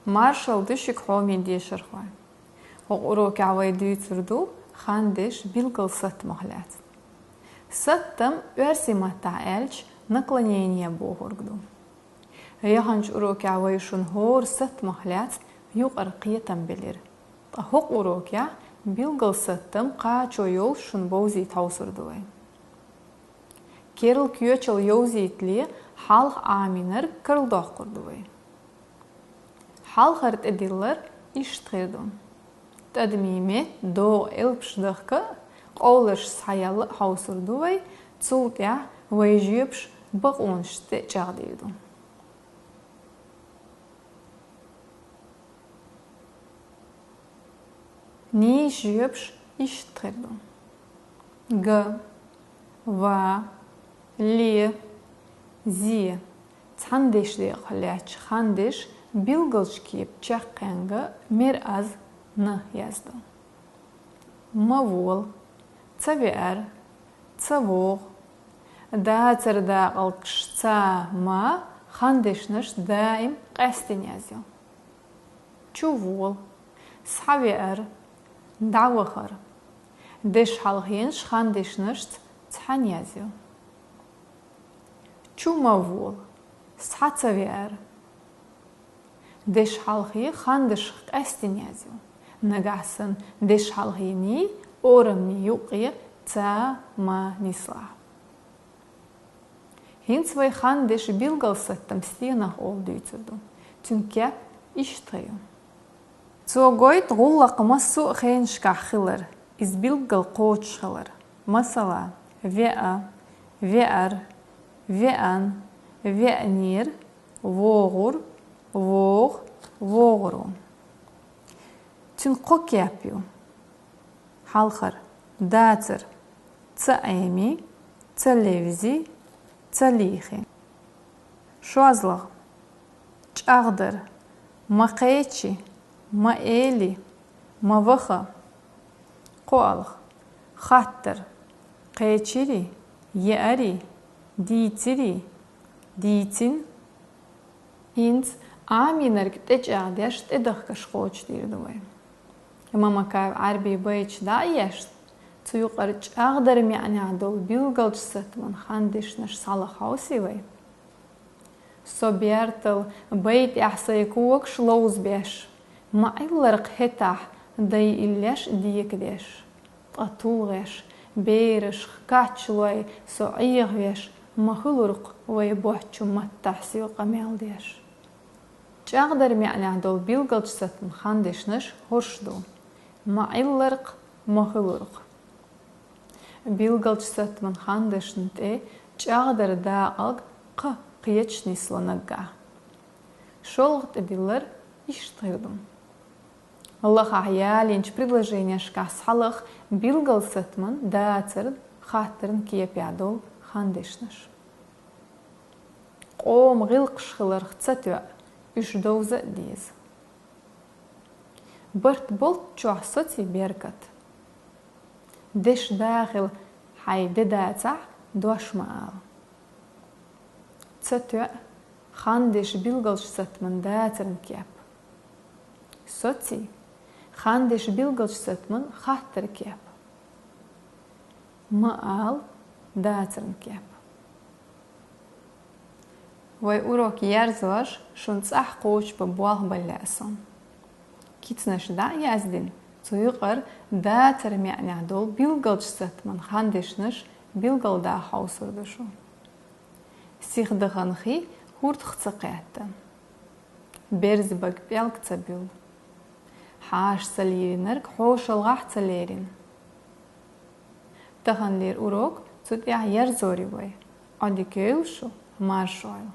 Marshall düşük homin dişirxoy. O urok avay düytürdü, xandiş bilgıl satmahlat. Sattım versimata elç наклонение богоргду. Яханч урок авай шун хор satmahlat yuqar qiyatam bilir. Hoq urok ya bilgıl sattım qaço yol şun bozit hausurduvay. Keril küyeçil yozitli halq aminar kırıldoq kurduvay. Halq harit ediller iştirdum. Tadmime do elpşdaqqa qawlash sayalı hausurduvay tsult ya vayjibsh baqonshte çağdıydu. Ni jibsh iştirdum. G, va, li, zi. Tsandeşli qalaç xandeş bilgılç kiyip çaqqanga mer az n yazdı. Mavul, tsaviar, tsavoq, da'atir da qalqış tsa ma xandeşnish daim qastin yazıyor. Çuvul, saviar, da'vaxar. Deş halğinş xandeşnish tsan yazıyor. Çumavul, satsaviar. Deş halği xandeş qastin yazıyor. Nagasın deş halğini oramni yuqi tsa ma nisla. Hinsvay xandeş bilgal sattam stiyanaq olduyturdu. Çünkü iştiyor. Çoğoyt gullaqma su xeynşkaxılar. İzbilgal qoçxılar. Masala ve'a, ve'ar, ve'an, ve'nir, voğur, voğ, voğuru. Tün qok yapıyor. Halqar, da'tir, tsa'emi, tsa'levzi, tsa'lixi. Şuazlıq, çağdır, maqeçi, maeli, mavaxa, qoalıq, xattır, qeçiri, yeari, ditiri, ditin. Hins aminar gteçağdaş tedaqqa şqoç dirduvay. Mamakav arbi bayç da yaşt. Tuyuqar çağdır mi'nadol bilgalç satman xandishnash salaxausivay. Sobiertal bayt yaxsaykuwak şlowzbesh. Ma'illar qhetah day illash diyekdesh. Atulgesh, beirish, kaçlay, so'iyagvesh, mahulurq way bohçu mattahsiyo qameldesh. Çağdır mi'nadol bilgalç satman xandishnash hoshdu. Ma'illarq, mahulurq. Bilgalç satman xandishnte çağdır da'alq q qiyeçnislanagga. Şolgt ediller iştirdum. Allah ahyalinç предложение шкасхалых bilgal satman da'atir xattırın kiyepyadol xandishnash. Qom gilqshgılar xtsatyo üç dovza diz. Bart bolt çuahsati berkat. Deş dağıl hayde da'atah doşmaal. Tsatyo xandish bilgalç satman da'atirin kiyep. Soti xandish bilgalç satman xattır kiyep. Maal da'atirin kiyep. Vay urok yerzvaş şun tsah qoç pa buaq ballasan. Kitsnash da yazdin. Tuyuqar da'atir mi'nadol bilgalç satman xandishnash bilgal da hausurdushu. Sixdığanxi hurt xtsaqayatda. Berzbag belq tsabil. Haş salerinark hoşalgah tsalerin. Tağanlir urok tutya yerzori vay. Adi köylşu marşoyl.